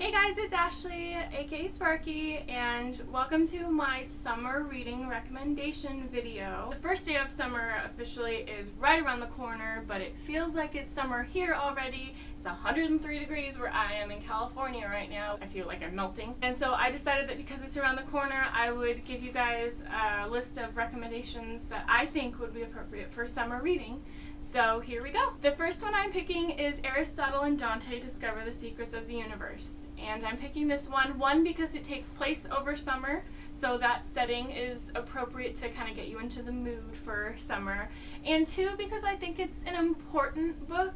Hey guys, it's Ashley, aka Sparky, and welcome to my summer reading recommendation video. The first day of summer officially is right around the corner, but it feels like it's summer here already. It's 103 degrees where I am in California right now. I feel like I'm melting. And so I decided that because it's around the corner, I would give you guys a list of recommendations that I think would be appropriate for summer reading. So here we go. The first one I'm picking is Aristotle and Dante Discover the Secrets of the Universe. And I'm picking this one because it takes place over summer, so that setting is appropriate to kind of get you into the mood for summer. And two, because I think it's an important book,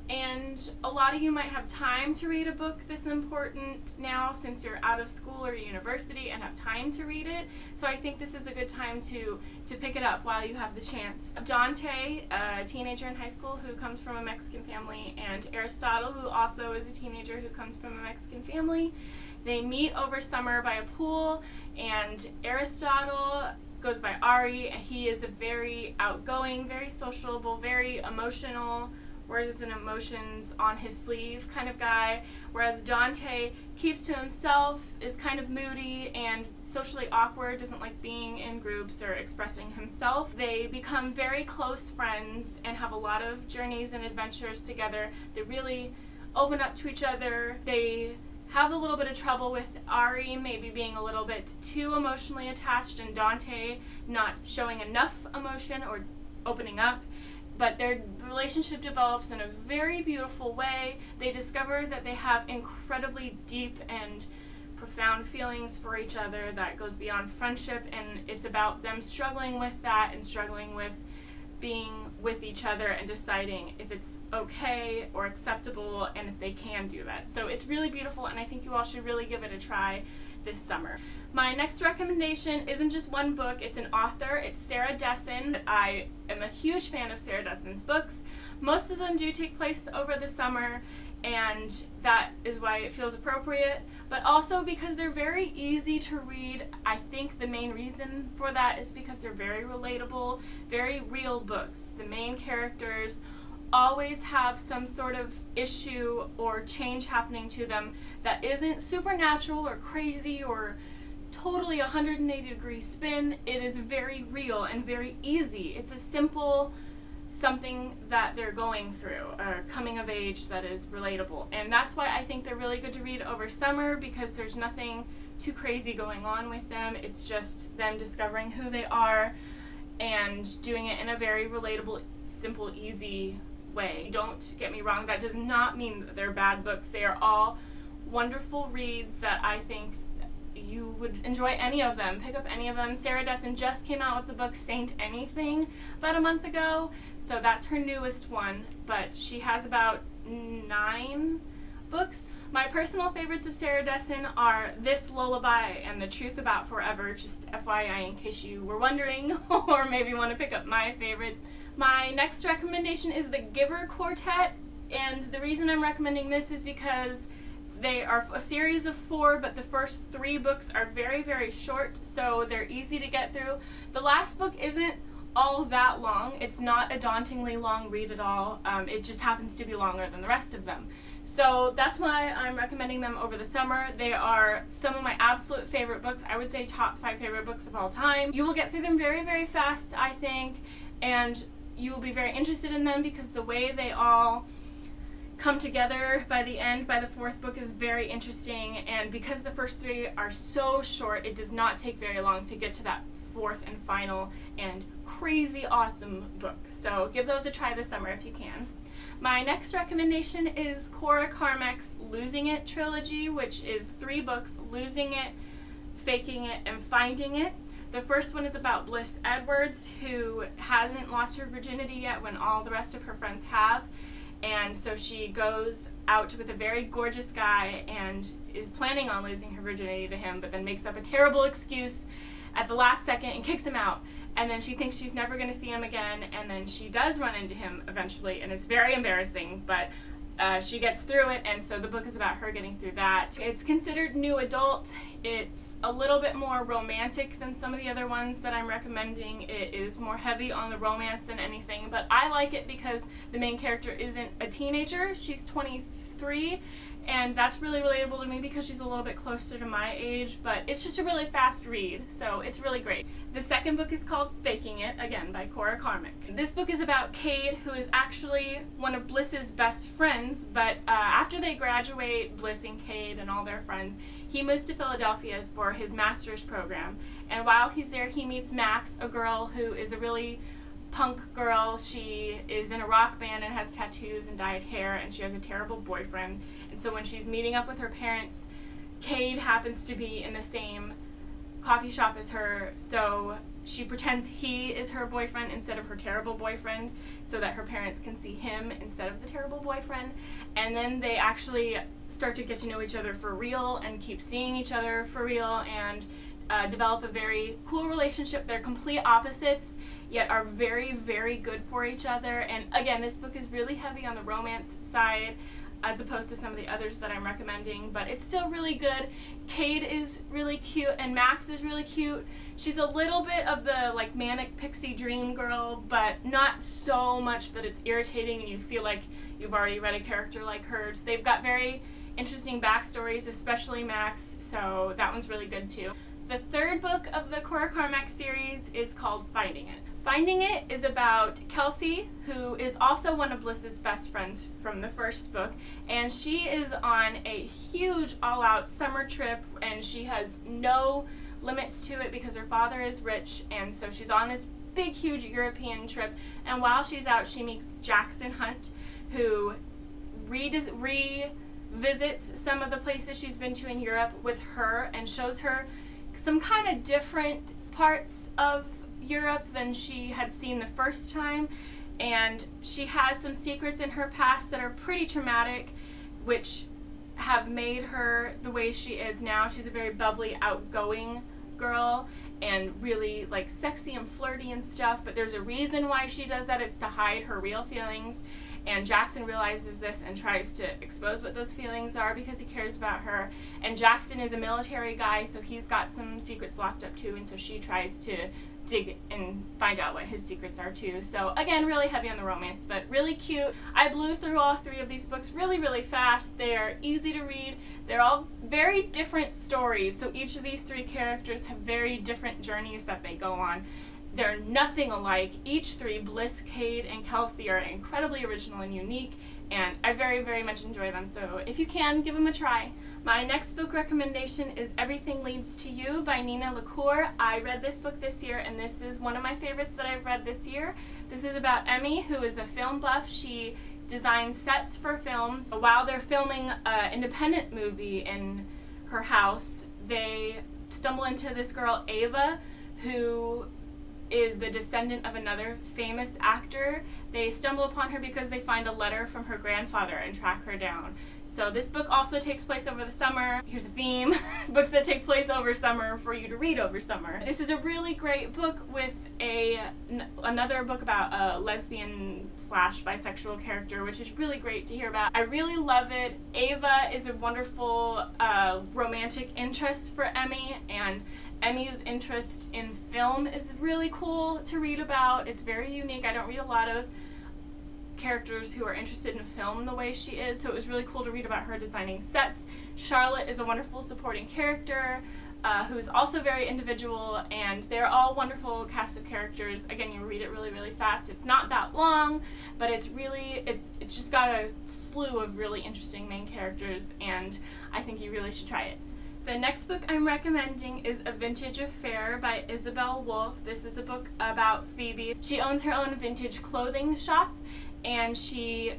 and a lot of you might have time to read a book this important now since you're out of school or university and have time to read it. So I think this is a good time to pick it up while you have the chance. Dante, a teenager in high school who comes from a Mexican family, and Aristotle, who also is a teenager who comes from a Mexican family. They meet over summer by a pool, and Aristotle goes by Ari, and he is a very outgoing, very sociable, very emotional, wears his emotions on his sleeve kind of guy, whereas Dante keeps to himself, is kind of moody and socially awkward, doesn't like being in groups or expressing himself. They become very close friends and have a lot of journeys and adventures together. They really open up to each other. They have a little bit of trouble with Ari maybe being a little bit too emotionally attached and Dante not showing enough emotion or opening up. But their relationship develops in a very beautiful way. They discover that they have incredibly deep and profound feelings for each other that goes beyond friendship, and it's about them struggling with that and struggling with being with each other and deciding if it's okay or acceptable and if they can do that. So it's really beautiful, and I think you all should really give it a try this summer. My next recommendation isn't just one book, it's an author. It's Sarah Dessen. I am a huge fan of Sarah Dessen's books. Most of them do take place over the summer, and that is why it feels appropriate, but also because they're very easy to read. I think the main reason for that is because they're very relatable, very real books. The main characters always have some sort of issue or change happening to them that isn't supernatural or crazy or totally 180-degree spin. It is very real and very easy. It's a simple something that they're going through, a coming of age that is relatable. And that's why I think they're really good to read over summer, because there's nothing too crazy going on with them. It's just them discovering who they are and doing it in a very relatable, simple, easy way. Don't get me wrong, that does not mean that they're bad books. They are all wonderful reads that I think you would enjoy any of them. Pick up any of them. Sarah Dessen just came out with the book Saint Anything about a month ago, so that's her newest one, but she has about 9 books. My personal favorites of Sarah Dessen are This Lullaby and The Truth About Forever, just FYI in case you were wondering or maybe want to pick up my favorites. My next recommendation is The Giver Quartet, and the reason I'm recommending this is because they are a series of 4, but the first 3 books are very, very short, so they're easy to get through. The last book isn't all that long. It's not a dauntingly long read at all. It just happens to be longer than the rest of them. So that's why I'm recommending them over the summer. They are some of my absolute favorite books. I would say top 5 favorite books of all time. You will get through them very, very fast, I think, and you will be very interested in them because the way they all come together by the end, by the 4th book, is very interesting, and because the first 3 are so short, it does not take very long to get to that 4th and final and crazy awesome book. So give those a try this summer if you can. My next recommendation is Cora Carmack's Losing It trilogy, which is 3 books: Losing It, Faking It, and Finding It. The first one is about Bliss Edwards, who hasn't lost her virginity yet when all the rest of her friends have. And so she goes out with a very gorgeous guy and is planning on losing her virginity to him, but then makes up a terrible excuse at the last second and kicks him out. And then she thinks she's never going to see him again, and then she does run into him eventually, and it's very embarrassing, but she gets through it, and so the book is about her getting through that. It's considered new adult. It's a little bit more romantic than some of the other ones that I'm recommending. It is more heavy on the romance than anything, but I like it because the main character isn't a teenager. She's 23 3, and that's really relatable to me because she's a little bit closer to my age, but it's just a really fast read, so it's really great. The second book is called Faking It, again by Cora Carmick. This book is about Cade, who is actually one of Bliss's best friends, but after they graduate, Bliss and Cade and all their friends, he moves to Philadelphia for his master's program, and while he's there he meets Max, a girl who is a really punk girl. She is in a rock band and has tattoos and dyed hair, and she has a terrible boyfriend, and so when she's meeting up with her parents, Cade happens to be in the same coffee shop as her, so she pretends he is her boyfriend instead of her terrible boyfriend so that her parents can see him instead of the terrible boyfriend, and then they actually start to get to know each other for real and keep seeing each other for real and develop a very cool relationship. They're complete opposites, yet are very, very good for each other, and again, this book is really heavy on the romance side as opposed to some of the others that I'm recommending, but it's still really good. Cade is really cute, and Max is really cute. She's a little bit of the like manic pixie dream girl, but not so much that it's irritating and you feel like you've already read a character like hers. They've got very interesting backstories, especially Max, so that one's really good too. The third book of the Cora Carmick series is called Finding It. Finding It is about Kelsey, who is also one of Bliss's best friends from the first book, and she is on a huge all-out summer trip, and she has no limits to it because her father is rich, and so she's on this big, huge European trip, and while she's out, she meets Jackson Hunt, who revisits some of the places she's been to in Europe with her and shows her some kind of different parts of Europe than she had seen the first time, and she has some secrets in her past that are pretty traumatic, which have made her the way she is now. She's a very bubbly, outgoing girl and really like sexy and flirty and stuff, but there's a reason why she does that. It's to hide her real feelings, and Jackson realizes this and tries to expose what those feelings are because he cares about her, and Jackson is a military guy, so he's got some secrets locked up too, and so she tries to dig and find out what his secrets are too. So again, really heavy on the romance, but really cute. I blew through all 3 of these books really, really fast. They're easy to read. They're all very different stories, so each of these 3 characters have very different journeys that they go on. They're nothing alike. Each 3, Bliss, Cade, and Kelsey, are incredibly original and unique, and I very, very much enjoy them, so if you can, give them a try. My next book recommendation is Everything Leads to You by Nina LaCour. I read this book this year, and this is one of my favorites that I've read this year. This is about Emmy, who is a film buff. She designs sets for films. While they're filming an independent movie in her house, they stumble into this girl, Ava, who is the descendant of another famous actor. They stumble upon her because they find a letter from her grandfather and track her down. So this book also takes place over the summer. Here's a theme. Books that take place over summer for you to read over summer. This is a really great book with another book about a lesbian / bisexual character, which is really great to hear about. I really love it. Ava is a wonderful romantic interest for Emmy, and Emmy's interest in film is really cool to read about. It's very unique. I don't read a lot of characters who are interested in film the way she is, so it was really cool to read about her designing sets. Charlotte is a wonderful supporting character who's also very individual, and they're all wonderful cast of characters. Again, you read it really, really fast. It's not that long, but it's really, it's just got a slew of really interesting main characters, and I think you really should try it. The next book I'm recommending is A Vintage Affair by Isabel Wolf. This is a book about Phoebe. She owns her own vintage clothing shop, and she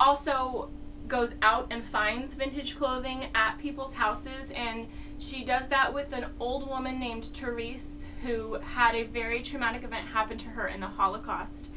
also goes out and finds vintage clothing at people's houses, and she does that with an old woman named Therese who had a very traumatic event happen to her in the Holocaust.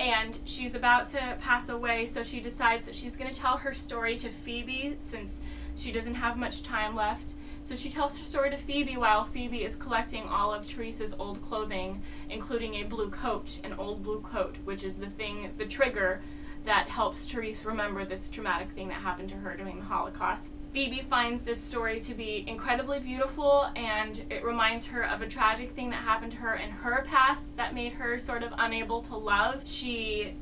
And she's about to pass away, so she decides that she's going to tell her story to Phoebe since she doesn't have much time left. So she tells her story to Phoebe while Phoebe is collecting all of Therese's old clothing, including a blue coat, an old blue coat, which is the trigger that helps Therese remember this traumatic thing that happened to her during the Holocaust. Phoebe finds this story to be incredibly beautiful, and it reminds her of a tragic thing that happened to her in her past that made her sort of unable to love. She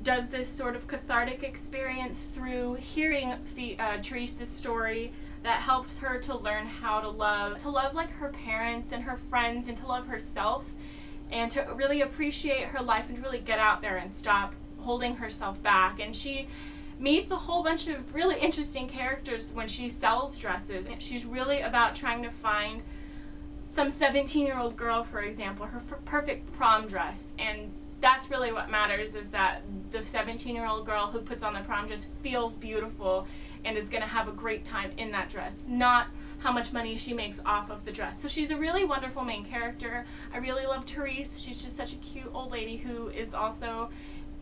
does this sort of cathartic experience through hearing Therese's story that helps her to learn how to love like her parents and her friends, and to love herself, and to really appreciate her life, and to really get out there and stop holding herself back. And she meets a whole bunch of really interesting characters when she sells dresses. She's really about trying to find some 17-year-old girl, for example, her perfect prom dress. And that's really what matters, is that the 17-year-old girl who puts on the prom dress feels beautiful and is going to have a great time in that dress, not how much money she makes off of the dress. So she's a really wonderful main character. I really love Therese. She's just such a cute old lady who is also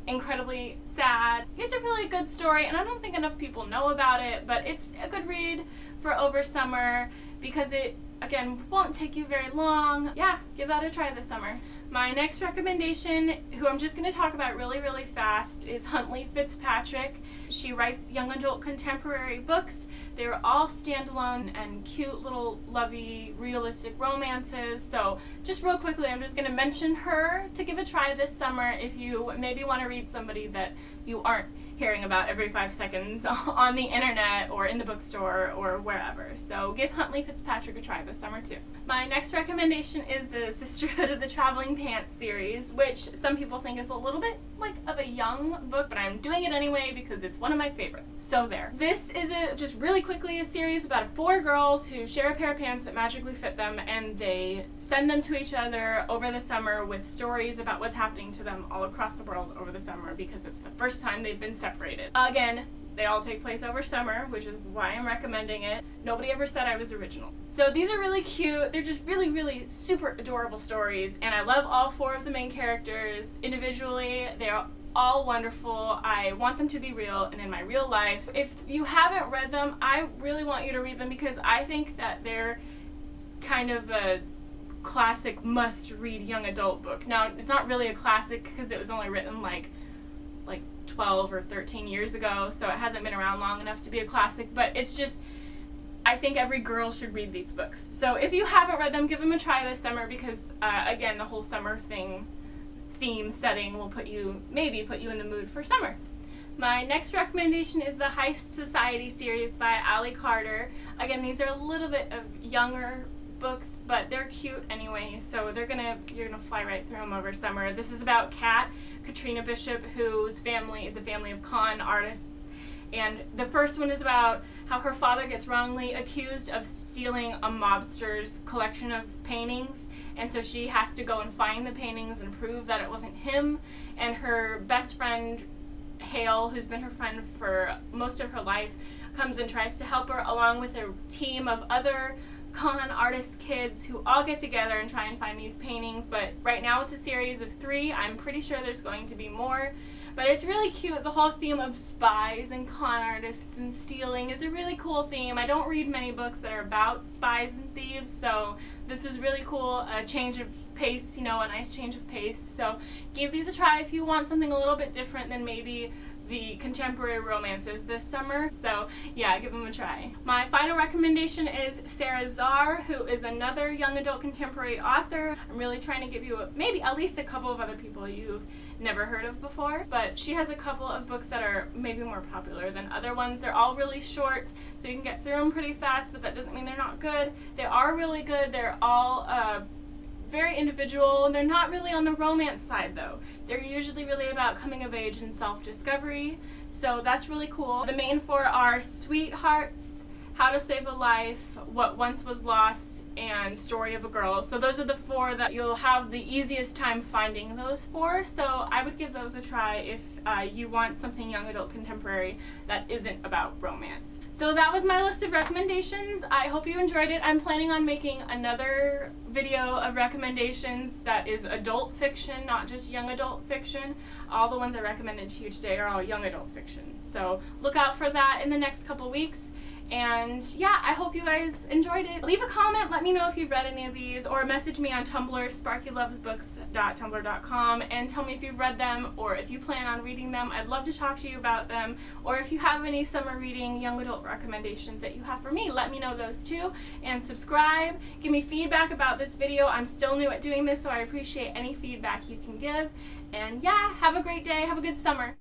incredibly sad. It's a really good story, and I don't think enough people know about it, but it's a good read for over summer because it, again, won't take you very long. Yeah, give that a try this summer. My next recommendation, who I'm just going to talk about really, really fast, is Huntley Fitzpatrick. She writes young adult contemporary books. They're all standalone and cute little lovey, realistic romances. So just real quickly, I'm just going to mention her to give a try this summer if you maybe want to read somebody that you aren't hearing about every 5 seconds on the internet or in the bookstore or wherever. So give Huntley Fitzpatrick a try this summer too. My next recommendation is the Sisterhood of the Traveling Pants series, which some people think is a little bit like of a young book, but I'm doing it anyway because it's one of my favorites. So there. This is just really quickly a series about 4 girls who share a pair of pants that magically fit them, and they send them to each other over the summer with stories about what's happening to them all across the world over the summer because it's the first time they've been separated. Again, they all take place over summer, which is why I'm recommending it. Nobody ever said I was original. So these are really cute. They're just really, really super adorable stories, and I love all 4 of the main characters individually. They're all wonderful. I want them to be real and in my real life. If you haven't read them, I really want you to read them because I think that they're kind of a classic must-read young adult book. Now, it's not really a classic because it was only written like 12 or 13 years ago, so it hasn't been around long enough to be a classic, but it's just, I think every girl should read these books. So if you haven't read them, give them a try this summer because, again, the whole summer theme setting will maybe put you in the mood for summer. My next recommendation is the Heist Society series by Ali Carter. Again, these are a little bit of younger books, but they're cute anyway, so you're gonna fly right through them over summer. This is about Katrina Bishop, whose family is a family of con artists, and the first one is about how her father gets wrongly accused of stealing a mobster's collection of paintings, and so she has to go and find the paintings and prove that it wasn't him. And her best friend Hale, who's been her friend for most of her life, comes and tries to help her, along with a team of other con artist kids who all get together and try and find these paintings. But right now it's a series of 3. I'm pretty sure there's going to be more. But it's really cute. The whole theme of spies and con artists and stealing is a really cool theme. I don't read many books that are about spies and thieves, so this is really cool. A change of pace, a nice change of pace. So give these a try if you want something a little bit different than maybe the contemporary romances this summer. So yeah, give them a try. My final recommendation is Sarah Zarr, who is another young adult contemporary author. I'm really trying to give you maybe at least a couple of other people you've never heard of before, but she has a couple of books that are maybe more popular than other ones. They're all really short, so you can get through them pretty fast, but that doesn't mean they're not good. They are really good. They're all very individual, and they're not really on the romance side though. They're usually really about coming of age and self-discovery, so that's really cool. The main 4 are Sweethearts, How to Save a Life, What Once Was Lost, and Story of a Girl. So those are the 4 that you'll have the easiest time finding those for, so I would give those a try if you want something young adult contemporary that isn't about romance. So that was my list of recommendations. I hope you enjoyed it. I'm planning on making another video of recommendations that is adult fiction, not just young adult fiction. All the ones I recommended to you today are all young adult fiction. So look out for that in the next couple weeks. And yeah, I hope you guys enjoyed it. Leave a comment, let me know if you've read any of these, or message me on Tumblr, sparkylovesbooks.tumblr.com, and tell me if you've read them or if you plan on reading them. I'd love to talk to you about them, or if you have any summer reading young adult recommendations that you have for me, let me know those too. And subscribe, give me feedback about this video. I'm still new at doing this, so I appreciate any feedback you can give. And yeah, have a great day, have a good summer.